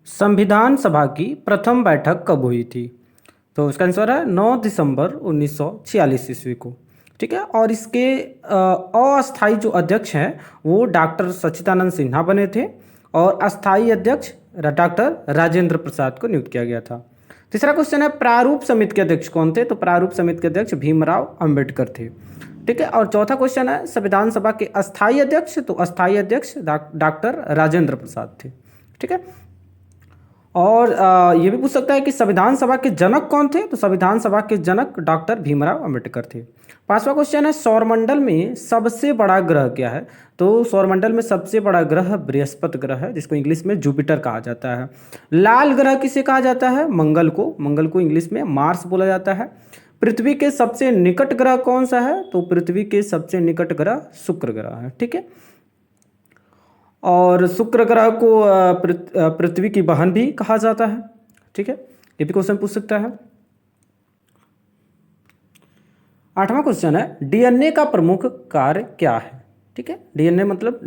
संविधान सभा की प्रथम बैठक कब हुई थी? तो इसका आंसर है 9 दिसंबर 1946 ईस्वी को। ठीक है, और इसके अस्थाई जो अध्यक्ष हैं वो डॉक्टर सच्चिदानंद सिन्हा बने थे और अस्थाई अध्यक्ष डॉक्टर राजेंद्र प्रसाद को नियुक्त किया गया था। तीसरा क्वेश्चन है, प्रारूप समिति के अध्यक्ष कौन थे? तो प्रारूप समिति के अध्यक्ष भीमराव अंबेडकर थे। ठीक है, और चौथा क्वेश्चन है, संविधान सभा के अस्थाई अध्यक्ष, तो अस्थाई अध्यक्ष डॉक्टर राजेंद्र प्रसाद थे। ठीक है, और ये भी पूछ सकता है कि संविधान सभा के जनक कौन थे? तो संविधान सभा के जनक डॉक्टर भीमराव अंबेडकर थे। पांचवा क्वेश्चन है, सौरमंडल में सबसे बड़ा ग्रह क्या है? तो सौरमंडल में सबसे बड़ा ग्रह बृहस्पति ग्रह है, जिसको इंग्लिश में जुपिटर कहा जाता है। लाल ग्रह किसे कहा जाता है? मंगल को। मंगल को इंग्लिश में मार्स बोला जाता है। पृथ्वी के सबसे निकट ग्रह कौन सा है? तो पृथ्वी के सबसे निकट ग्रह शुक्र ग्रह है। ठीक है, और शुक्र ग्रह को पृथ्वी की बहन भी कहा जाता है। ठीक है, ये भी क्वेश्चन पूछ सकता है। आठवां क्वेश्चन है, डीएनए का प्रमुख कार्य क्या है? ठीक है, डीएनए मतलब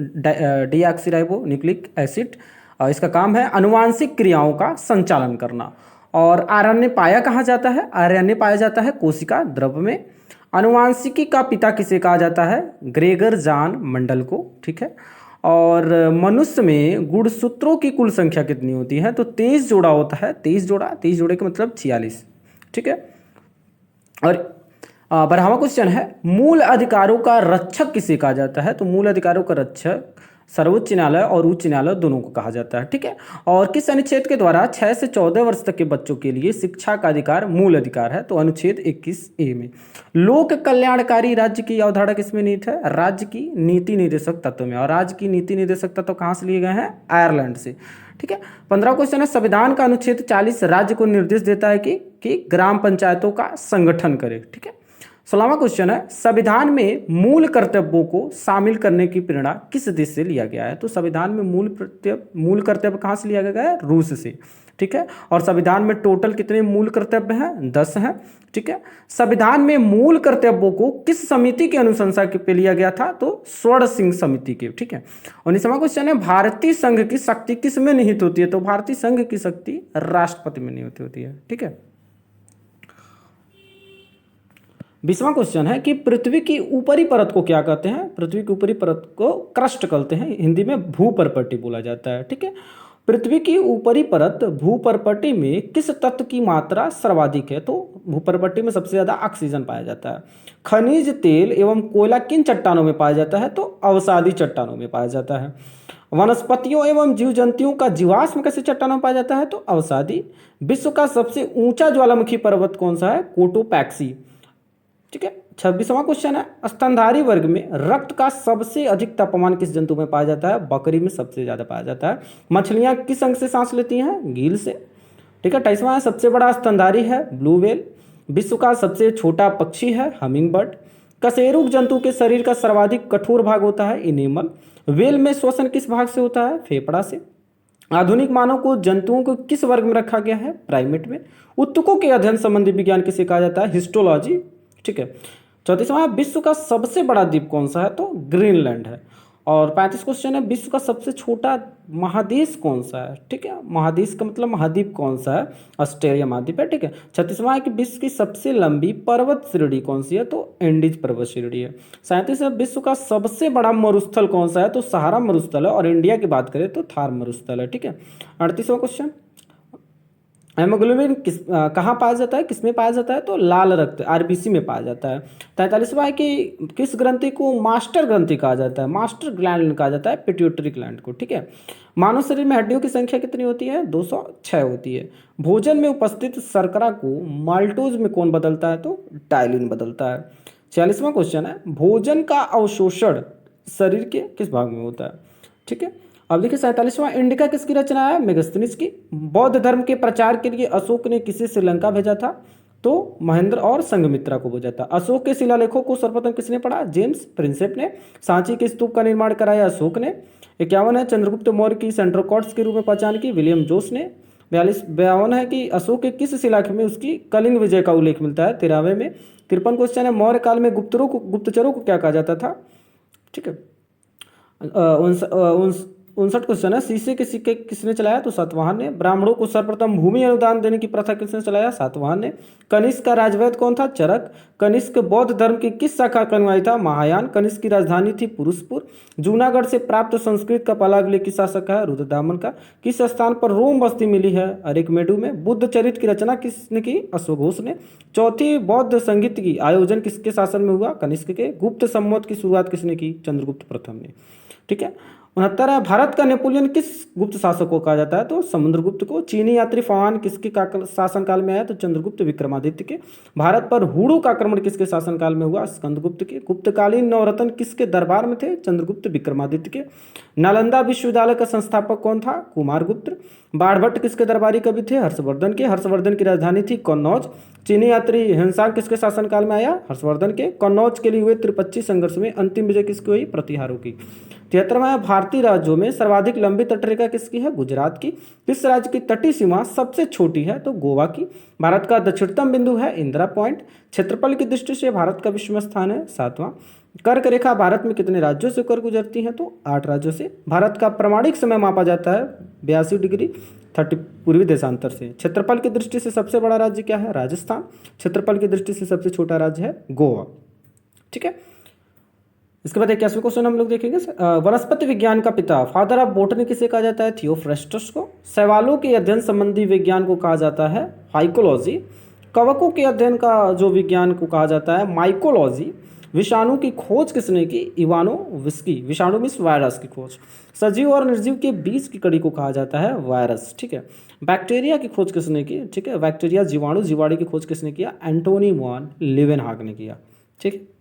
डीऑक्सीराइबो न्यूक्लिक एसिड। इसका काम है अनुवांशिक क्रियाओं का संचालन करना। और आरएनए पाया कहाँ जाता है? आरएनए पाया जाता है कोशिका द्रव में। अनुवांशिकी का पिता किसे कहा जाता है? ग्रेगर जॉन मंडल को। ठीक है, और मनुष्य में गुणसूत्रों की कुल संख्या कितनी होती है? तो 23 जोड़ा होता है। 23 जोड़ा, 23 जोड़े का मतलब 46। ठीक है, और 12वां क्वेश्चन है, मूल अधिकारों का रक्षक किसे कहा जाता है? तो मूल अधिकारों का रक्षक सर्वोच्च न्यायालय और उच्च न्यायालय दोनों को कहा जाता है। ठीक है, और किस अनुच्छेद के द्वारा 6 से 14 वर्ष तक के बच्चों के लिए शिक्षा का अधिकार मूल अधिकार है? तो अनुच्छेद 21A में। लोक कल्याणकारी राज्य की अवधारणा किसमें निहित है? राज्य की नीति निर्देशक तत्व में। और राज्य की नीति निर्देशक तत्व कहाँ से लिए गए हैं? आयरलैंड से। ठीक है, 15वां क्वेश्चन है, संविधान का अनुच्छेद 40 राज्य को निर्देश देता है कि ग्राम पंचायतों का संगठन करे। ठीक है, 16वां क्वेश्चन है, संविधान में मूल कर्तव्यों को शामिल करने की प्रेरणा किस देश से लिया गया है? तो संविधान में मूल कर्तव्य कहाँ से लिया गया है? रूस से। ठीक है, और संविधान में टोटल कितने मूल कर्तव्य हैं? 10 हैं। ठीक है, संविधान में मूल कर्तव्यों को किस समिति की अनुशंसा पे लिया गया था? तो स्वर्ण सिंह समिति के। ठीक है, 19वां क्वेश्चन है, भारतीय संघ की शक्ति किस में निहित होती है? तो भारतीय संघ की शक्ति राष्ट्रपति में निहित होती है। ठीक है, 20वां क्वेश्चन है कि पृथ्वी की ऊपरी परत को क्या कहते हैं? पृथ्वी की ऊपरी परत को क्रस्ट कहते हैं, हिंदी में भूपर्पटी बोला जाता है। ठीक है, पृथ्वी की ऊपरी परत भूपर्पटी में किस तत्व की मात्रा सर्वाधिक है? तो भूपर्पटी में सबसे ज्यादा ऑक्सीजन पाया जाता है। खनिज तेल एवं कोयला किन चट्टानों में पाया जाता है? तो अवसादी चट्टानों में पाया जाता है। वनस्पतियों एवं जीव जंतुओं का जीवाश्म कैसे चट्टानों में पाया जाता है? तो अवसादी। विश्व का सबसे ऊंचा ज्वालामुखी पर्वत कौन सा है? कोटोपैक्सी। ठीक है, 26वां क्वेश्चन है, स्तनधारी वर्ग में रक्त का सबसे अधिक तापमान किस जंतु में पाया जाता है? बकरी में सबसे ज्यादा पाया जाता है। मछलियां किस अंग से सांस लेती हैं? गील से। ठीक है, 28वां है, सबसे बड़ा स्तनधारी है ब्लू व्हेल। विश्व का सबसे छोटा पक्षी है हमिंग बर्ड। कशेरुक जंतु के शरीर का सर्वाधिक कठोर भाग होता है इनेमल। व्हेल में श्वसन किस भाग से होता है? फेफड़ा से। आधुनिक मानव को जंतुओं को किस वर्ग में रखा गया है? प्राइमेट में। उत्तकों के अध्ययन संबंधी विज्ञान किसे कहा जाता है? हिस्टोलॉजी। ठीक है, 34वां, विश्व का सबसे बड़ा द्वीप कौन सा है? तो ग्रीनलैंड है। और 35 क्वेश्चन है, विश्व का सबसे छोटा महादेश कौन सा है? ठीक है, महादेश का मतलब महाद्वीप कौन सा है? ऑस्ट्रेलिया महाद्वीप है। ठीक है, 36वां है कि विश्व की सबसे लंबी पर्वत श्रेणी कौन सी है? तो एंडीज पर्वत श्रेणी है। 37 है, विश्व का सबसे बड़ा मरुस्थल कौन सा है? तो सहारा मरुस्थल है। और इंडिया की बात करें तो थार मरुस्थल है। ठीक है, 38वां क्वेश्चन, हेमोग्लोबिन कहाँ पाया जाता है? किस में पाया जाता है? तो लाल रक्त आरबीसी में पाया जाता है। 43वां है कि किस ग्रंथि को मास्टर ग्रंथि कहा जाता है? मास्टर ग्लैंड कहा जाता है पिट्यूटरी ग्लैंड को। ठीक है, मानव शरीर में हड्डियों की संख्या कितनी होती है? 206 होती है। भोजन में उपस्थित शर्करा को माल्टोज में कौन बदलता है? तो डायलिन बदलता है। 46वां क्वेश्चन है, भोजन का अवशोषण शरीर के किस भाग में होता है? ठीक है, अब देखिए 47वां, इंडिका किसकी रचना है? मेगास्थनीज की। बौद्ध धर्म के प्रचार के लिए अशोक ने किसे श्रीलंका भेजा था? तो महेंद्र और संघमित्रा को भेजा था। अशोक के शिलालेखों को सर्वप्रथम किसने पढ़ा? जेम्स प्रिंसेप ने। सांची के स्तूप का निर्माण कराया अशोक ने। 51 है, चंद्रगुप्त मौर्य की सेंट्रोकॉट्स के रूप में पहचान की विलियम जोस ने। 52 है कि अशोक के किस शिलालेख में उसकी कलिंग विजय का उल्लेख मिलता है? 93 में। 53 क्वेश्चन है, मौर्य काल में गुप्तचरों को क्या कहा जाता था? ठीक है, 59 क्वेश्चन है। शीशे के सिक्के किसने चलाया? तो सातवाहन ने। ब्राह्मणों को सर्वप्रथम भूमि अनुदान देने की प्रथा किसने चलाया? सातवाहन ने। कनिष्क का राजवैद्य कौन था? चरक। कनिष्क बौद्ध धर्म की किस शाखा का अनुयायी था? महायान। कनिष्क की राजधानी थी पुरुषपुर। जूनागढ़ से प्राप्त संस्कृत का पहला अभिलेख किस शासक का है? रुद्रदामन का। किस स्थान पर रोम बस्ती मिली है? अरेकमेडू में। बुद्ध चरित्र की रचना किसने की? अश्वघोष ने। चौथी बौद्ध संगीत की आयोजन किसके शासन में हुआ? कनिष्क के। गुप्त संवत की शुरुआत किसने की? चंद्रगुप्त प्रथम ने। ठीक है। 69 है। भारत का नेपोलियन किस गुप्त शासक को कहा जाता है? तो समुद्रगुप्त को। चीनी यात्री फवान किसके शासनकाल में आया? तो चंद्रगुप्त विक्रमादित्य के। भारत पर हुड़ू का आक्रमण किसके शासनकाल में हुआ? स्कंदगुप्त के। गुप्तकालीन नवरत्न किसके दरबार में थे? चंद्रगुप्त विक्रमादित्य के। नालंदा विश्वविद्यालय का संस्थापक कौन था? कुमारगुप्त। बाणभट्ट किसके दरबारी कवि थे? हर्षवर्धन के। हर्षवर्धन की राजधानी थी कन्नौज। चीनी यात्री हिंसा किसके शासनकाल में आया? हर्षवर्धन के। कन्नौज के लिए हुए त्रिपक्षीय संघर्ष में अंतिम विजय किसकी हुई? प्रतिहारों की। 73वां है। भारतीय राज्यों में सर्वाधिक लंबी तटरेखा किसकी है? गुजरात की। किस राज्य की तटीय सीमा सबसे छोटी है? तो गोवा की। भारत का दक्षिणतम बिंदु है इंदिरा पॉइंट। क्षेत्रफल की दृष्टि से भारत का विश्व में स्थान है 7वां। कर्क रेखा भारत में कितने राज्यों से होकर गुजरती है? तो 8 राज्यों से। भारत का प्रमाणिक समय मापा जाता है 82 डिग्री 30 पूर्वी देशांतर से। क्षेत्रफल की दृष्टि से सबसे बड़ा राज्य क्या है? राजस्थान। क्षेत्रफल की दृष्टि से सबसे छोटा राज्य है गोवा। ठीक है। इसके बाद 81वां क्वेश्चन हम लोग देखेंगे। वनस्पति विज्ञान का पिता, फादर ऑफ बॉटनी किसे कहा जाता है? थियोफ्रेस्टस को। शैवालों के अध्ययन संबंधी विज्ञान को कहा जाता है फाइकोलॉजी। कवकों के अध्ययन का जो विज्ञान को कहा जाता है माइकोलॉजी। विषाणु की खोज किसने की? इवानोविस्की। विषाणु मीन्स वायरस की खोज। सजीव और निर्जीव के बीच की कड़ी को कहा जाता है वायरस। ठीक है। बैक्टीरिया की खोज किसने की? ठीक है। बैक्टीरिया जीवाणु की खोज किसने किया? एंटोनी वॉन लीवेनहाग ने किया। ठीक है।